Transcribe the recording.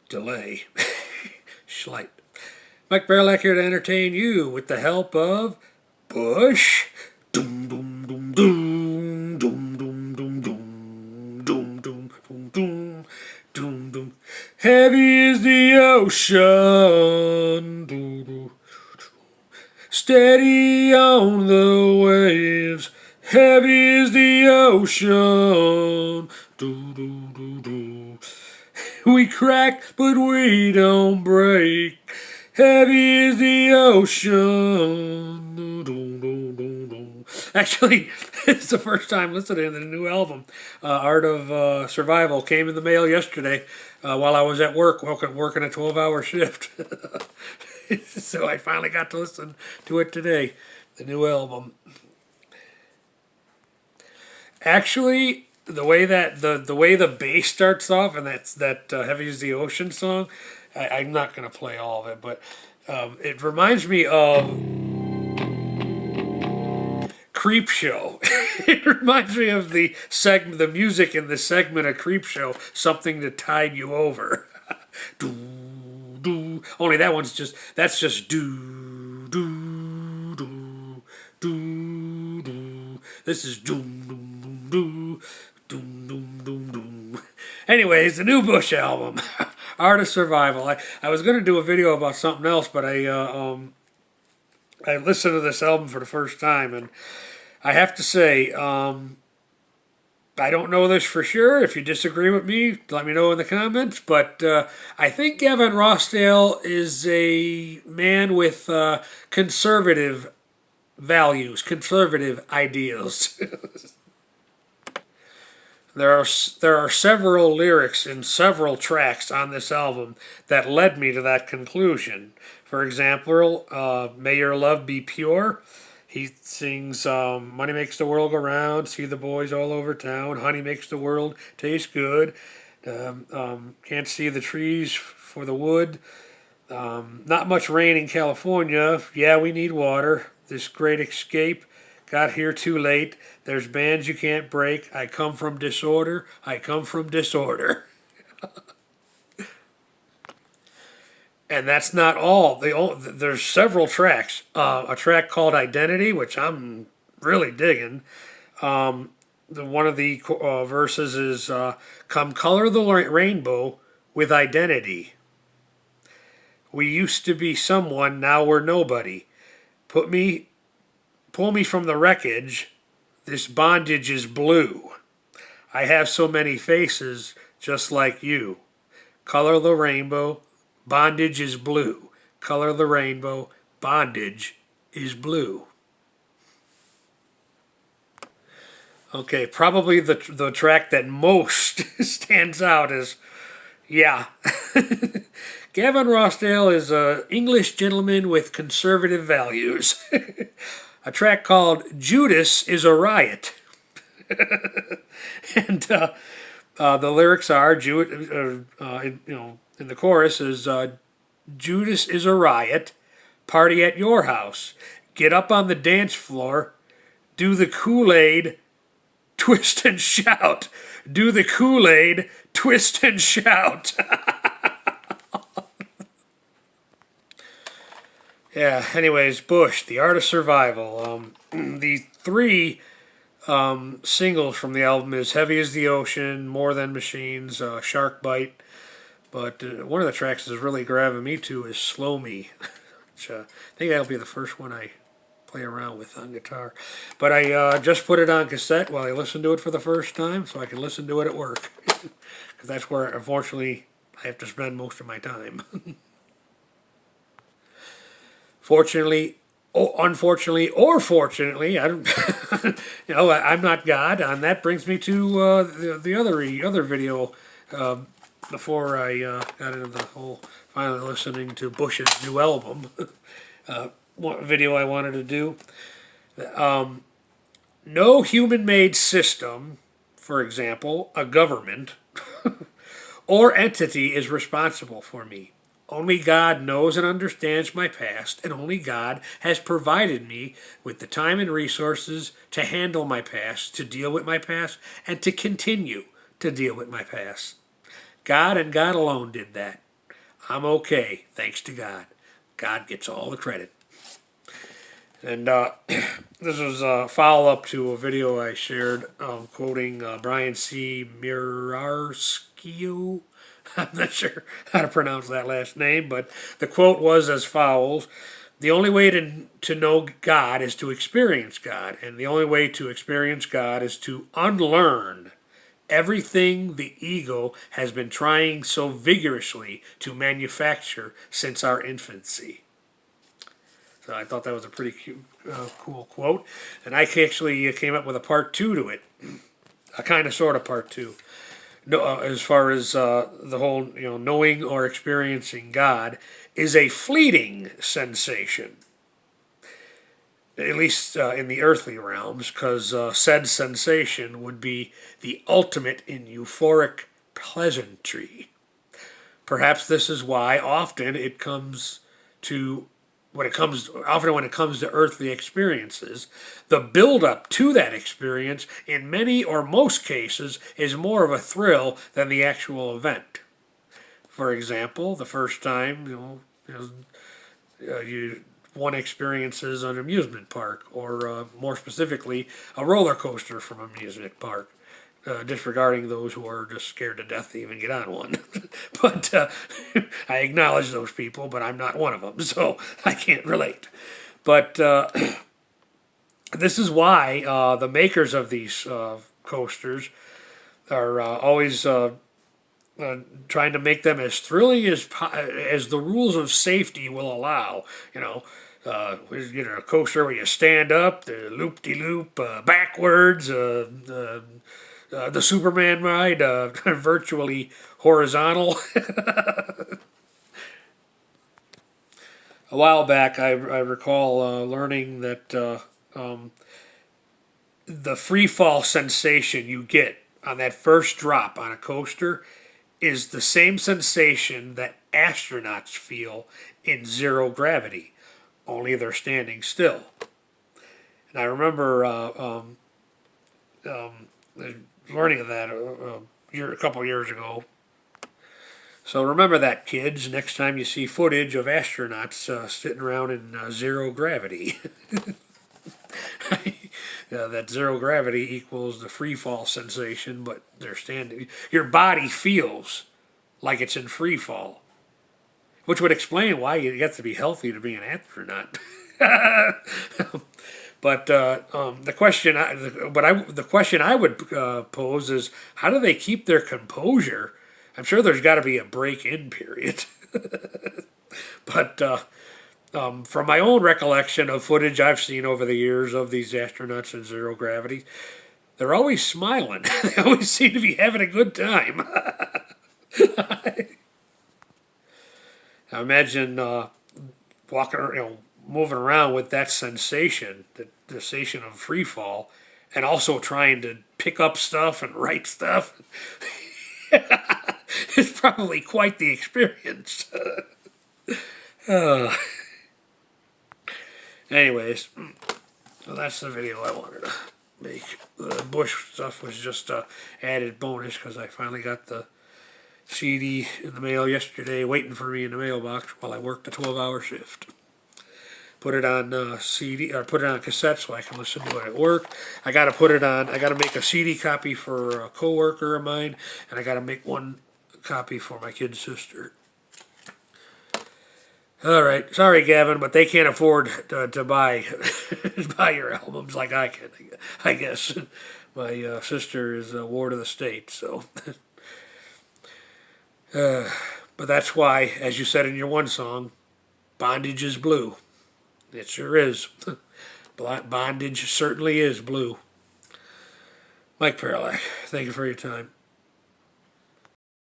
delay. Schlight. Mike Barlack here to entertain you with the help of Bush. Doom doom doom doom doom doom doom doom doom doom doom doom doom doom. Heavy is the ocean. Doo, doo. Steady on the waves. Heavy is the ocean. Doo, doo, doo, doo. We crack, but we don't break. Heavy is the ocean. Doo, doo, doo, doo, doo. Actually, it's the first time listening to the new album. Art of Survival came in the mail yesterday while I was at work, working a 12-hour shift. So I finally got to listen to it today, the new album. Actually, the way the bass starts off, and that's that "Heavy Is the Ocean" song, I'm not going to play all of it, but it reminds me of Creepshow. It reminds me of the music in the segment of Creepshow, "Something to Tide You Over." Do, do. Only that's just do do do do do. This is doom doom doom doom doom doom doom. Anyways, the new Bush album, Art of Survival. I was going to do a video about something else, but I listened to this album for the first time, and I have to say, I don't know this for sure. If you disagree with me, let me know in the comments. But I think Gavin Rossdale is a man with conservative values, conservative ideals. There are several lyrics in several tracks on this album that led me to that conclusion. For example, "May Your Love Be Pure." He sings, "Money makes the world go round, see the boys all over town, honey makes the world taste good, can't see the trees for the wood, not much rain in California, yeah, we need water, this great escape, got here too late, there's bands you can't break, I come from disorder, I come from disorder." And that's not all. There's several tracks. A track called "Identity," which I'm really digging. One of the verses is, "Come color the rainbow with identity. We used to be someone, now we're nobody. Pull me from the wreckage. This bondage is blue. I have so many faces, just like you. Color the rainbow. Bondage is blue. Color the rainbow. Bondage is blue." Okay, probably the track that most stands out is, yeah. Gavin Rossdale is an English gentleman with conservative values. A track called "Judas is a Riot." And the lyrics are, in the chorus is, "Judas is a riot, party at your house, get up on the dance floor, do the Kool-Aid, twist and shout. Do the Kool-Aid, twist and shout." Yeah, anyways, Bush, The Art of Survival. The three singles from the album is "Heavy as the Ocean," "More Than Machines," "Shark Bite." But one of the tracks that's really grabbing me to is "Slow Me," which I think that'll be the first one I play around with on guitar. But I just put it on cassette while I listened to it for the first time, so I can listen to it at work. Because that's where, unfortunately, I have to spend most of my time. Fortunately, unfortunately, or fortunately, I don't, I'm not God. And that brings me to the other video. Before I got into the whole finally listening to Bush's new album, video I wanted to do. No human-made system, for example, a government, or entity is responsible for me. Only God knows and understands my past, and only God has provided me with the time and resources to handle my past, to deal with my past, and to continue to deal with my past. God and God alone did that. I'm okay, thanks to God. God gets all the credit. And this was a follow up to a video I shared quoting Brian C. Murarsky. I'm not sure how to pronounce that last name, but the quote was as follows: the only way to know God is to experience God, and the only way to experience God is to unlearn everything the ego has been trying so vigorously to manufacture since our infancy. So I thought that was a pretty cool quote, and I actually came up with a part two to it, a kind of sort of part two. No, as far as the whole, knowing or experiencing God is a fleeting sensation, at least in the earthly realms, because said sensation would be the ultimate in euphoric pleasantry. Perhaps this is why often when it comes to earthly experiences, the build up to that experience in many or most cases is more of a thrill than the actual event. For example, the first time one experiences an amusement park, or more specifically, a roller coaster from an amusement park. Disregarding those who are just scared to death to even get on one. But I acknowledge those people, but I'm not one of them, so I can't relate. But this is why the makers of these coasters are always trying to make them as thrilling as the rules of safety will allow. A coaster where you stand up, the loop-de-loop, backwards, the Superman ride, virtually horizontal. A while back, I recall learning that the free fall sensation you get on that first drop on a coaster is the same sensation that astronauts feel in zero gravity, only they're standing still. And I remember learning of that a couple years ago. So remember that, kids, next time you see footage of astronauts sitting around in zero gravity. That zero gravity equals the free fall sensation, but they're standing. Your body feels like it's in free fall, which would explain why you have to be healthy to be an astronaut. But the question I would pose is, how do they keep their composure? I'm sure there's got to be a break-in period. But from my own recollection of footage I've seen over the years of these astronauts in zero gravity, they're always smiling. They always seem to be having a good time. I imagine walking, moving around with that sensation, the sensation of free fall, and also trying to pick up stuff and write stuff. It's probably quite the experience. Anyways, so that's the video I wanted to make. The Bush stuff was just a added bonus because I finally got the CD in the mail yesterday, waiting for me in the mailbox while I worked a 12-hour shift. Put it on CD, or put it on cassette so I can listen to it at work. I got to make a CD copy for a coworker of mine, and I got to make one copy for my kid's sister. All right, sorry, Gavin, but they can't afford to buy buy your albums like I can. I guess my sister is a ward of the state, so. But that's why, as you said in your one song, bondage is blue. It sure is. Bondage certainly is blue. Mike Perlak, thank you for your time.